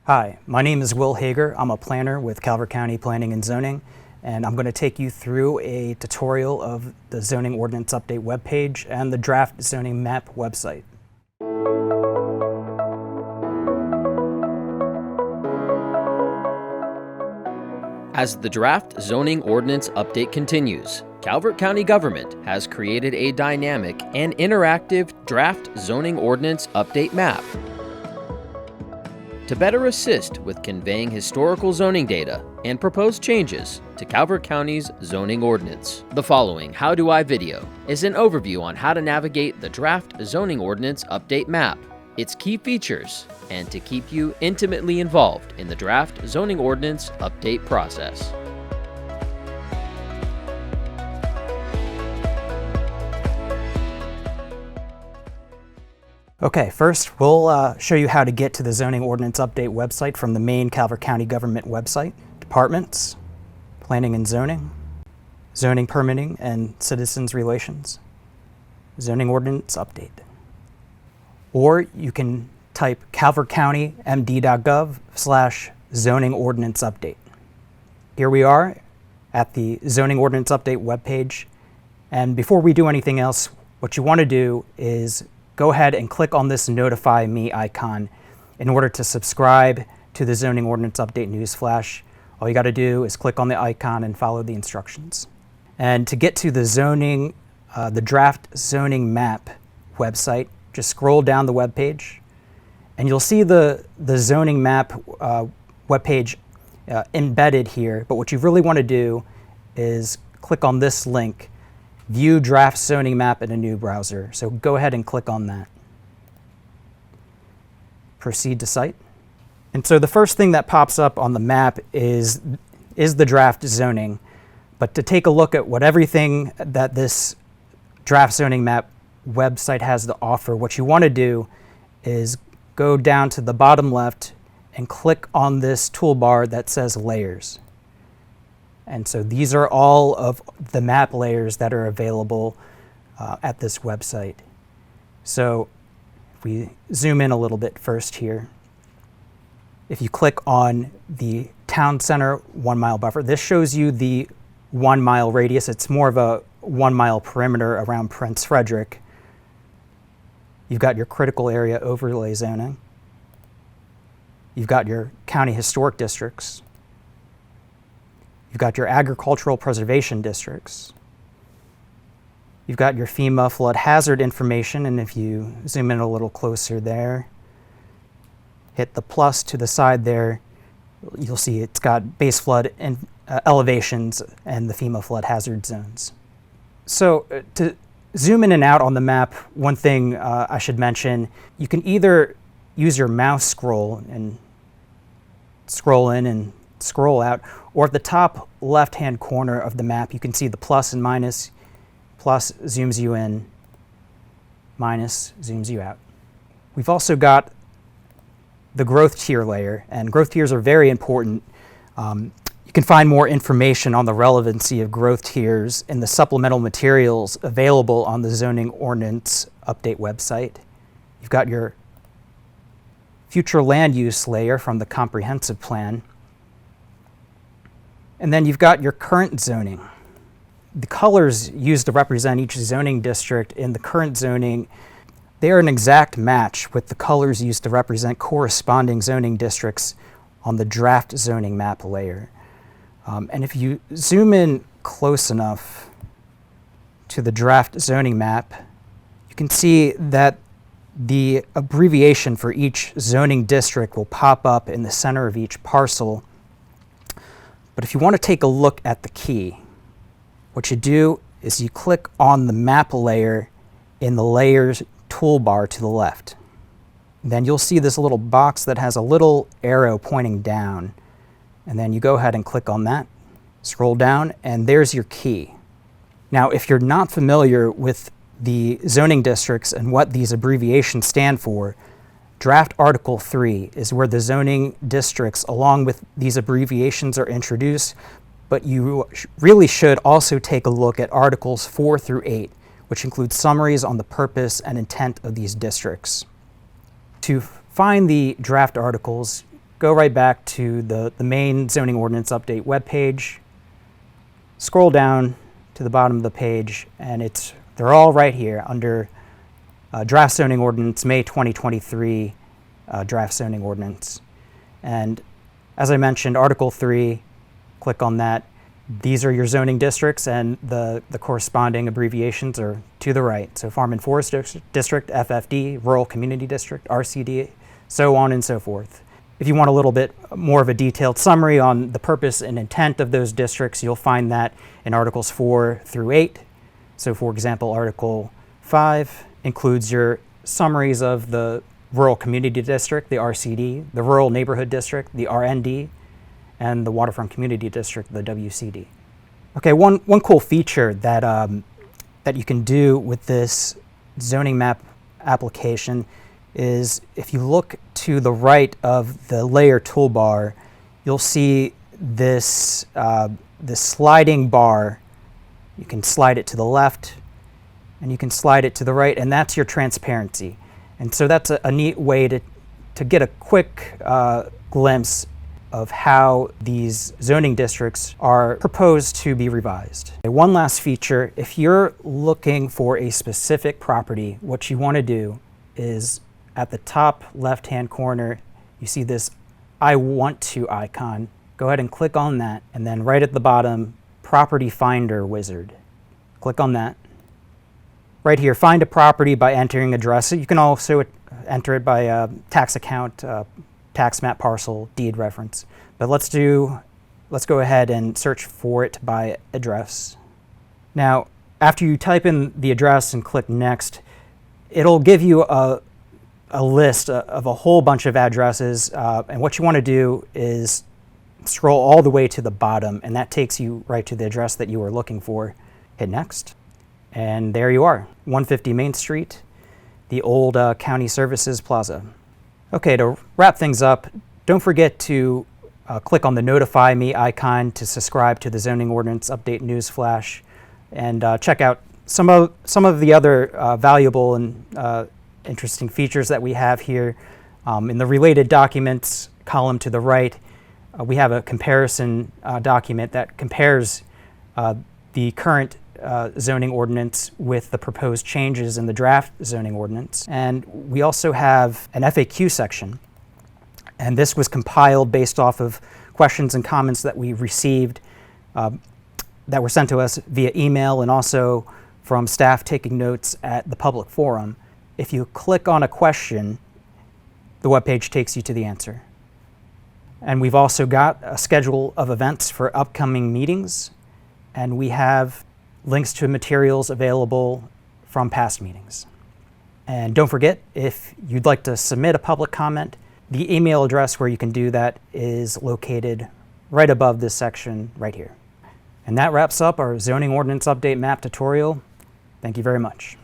Hi, my name is Will Hager. I'm a planner with Calvert County Planning and Zoning, and I'm going to take you through a tutorial of the Zoning Ordinance Update webpage and the Draft Zoning Map website. As the Draft Zoning Ordinance Update continues, Calvert County government has created a dynamic and interactive Draft Zoning Ordinance Update map to better assist with conveying historical zoning data and proposed changes to Calvert County's zoning ordinance. The following How Do I video is an overview on how to navigate the Draft Zoning Ordinance Update map, its key features, and to keep you intimately involved in the Draft Zoning Ordinance Update process. Okay, first we'll show you how to get to the Zoning Ordinance Update website from the main Calvert County government website. Departments, Planning and Zoning, Zoning Permitting and Citizens Relations, Zoning Ordinance Update. Or you can type calvertcountymd.gov/zoning ordinance update. Here we are at the Zoning Ordinance Update webpage. And before we do anything else, what you want to do is go ahead and click on this Notify Me icon in order to subscribe to the Zoning Ordinance Update newsflash. All you got to do is click on the icon and follow the instructions. And to get to the Draft Zoning Map website, just scroll down the webpage, and you'll see the zoning map webpage embedded here. But what you really want to do is click on this link, View Draft Zoning Map in a new browser. So go ahead and click on that. Proceed to site. And so the first thing that pops up on the map is the draft zoning. But to take a look at everything that this draft zoning map website has to offer, what you want to do is go down to the bottom left and click on this toolbar that says Layers. And so these are all of the map layers that are available at this website. So if we zoom in a little bit first here, if you click on the Town Center 1 mile buffer, this shows you the 1 mile radius. It's more of a 1 mile perimeter around Prince Frederick. You've got your critical area overlay zoning. You've got your county historic districts. You've got your agricultural preservation districts. You've got your FEMA flood hazard information, and if you zoom in a little closer there, hit the plus to the side there, you'll see it's got base flood and elevations and the FEMA flood hazard zones. So to zoom in and out on the map, one thing I should mention, you can either use your mouse scroll and scroll in and scroll out, or at the top left-hand corner of the map, you can see the plus and minus. Plus zooms you in, minus zooms you out. We've also got the growth tier layer, and growth tiers are very important. You can find more information on the relevancy of growth tiers in the supplemental materials available on the Zoning Ordinance Update website. You've got your future land use layer from the comprehensive plan. And then you've got your current zoning. The colors used to represent each zoning district in the current zoning, they are an exact match with the colors used to represent corresponding zoning districts on the draft zoning map layer. And if you zoom in close enough to the draft zoning map, you can see that the abbreviation for each zoning district will pop up in the center of each parcel. But if you want to take a look at the key, what you do is you click on the map layer in the Layers toolbar to the left. Then you'll see this little box that has a little arrow pointing down. And then you go ahead and click on that, scroll down, and there's your key. Now, if you're not familiar with the zoning districts and what these abbreviations stand for, Draft Article 3 is where the zoning districts, along with these abbreviations, are introduced, but you really should also take a look at Articles 4 through 8, which include summaries on the purpose and intent of these districts. To find the draft articles, go right back to the main zoning ordinance update webpage, scroll down to the bottom of the page, and they're all right here under Draft Zoning Ordinance, May 2023 Draft Zoning Ordinance. And as I mentioned, Article 3, click on that. These are your zoning districts, and the corresponding abbreviations are to the right. So Farm and Forest District, FFD, Rural Community District, RCD, so on and so forth. If you want a little bit more of a detailed summary on the purpose and intent of those districts, you'll find that in Articles 4 through 8. So for example, Article 5 includes your summaries of the Rural Community District, the RCD, the Rural Neighborhood District, the RND, and the Waterfront Community District, the WCD. Okay, one cool feature that that you can do with this zoning map application is if you look to the right of the layer toolbar, you'll see this this sliding bar. You can slide it to the left, and you can slide it to the right, and that's your transparency. And so that's a neat way to get a quick glimpse of how these zoning districts are proposed to be revised. One last feature, if you're looking for a specific property, what you want to do is at the top left-hand corner, you see this I want to icon. Go ahead and click on that, and then right at the bottom, Property Finder Wizard. Click on that. Right here, find a property by entering address. You can also enter it by tax account, tax map parcel, deed reference. But let's go ahead and search for it by address. Now, after you type in the address and click next, it'll give you a list of a whole bunch of addresses. And what you want to do is scroll all the way to the bottom, and that takes you right to the address that you were looking for. Hit next. And there you are, 150 Main Street, the old County Services Plaza. Okay, to wrap things up, don't forget to click on the Notify Me icon to subscribe to the Zoning Ordinance Update News Flash, and check out some of the other valuable and interesting features that we have here. In the related documents column to the right, we have a comparison document that compares the current zoning ordinance with the proposed changes in the draft zoning ordinance. And we also have an FAQ section. And this was compiled based off of questions and comments that we received that were sent to us via email and also from staff taking notes at the public forum. If you click on a question, the webpage takes you to the answer. And we've also got a schedule of events for upcoming meetings, and we have links to materials available from past meetings. And don't forget, if you'd like to submit a public comment, the email address where you can do that is located right above this section right here. And that wraps up our zoning ordinance update map tutorial. Thank you very much.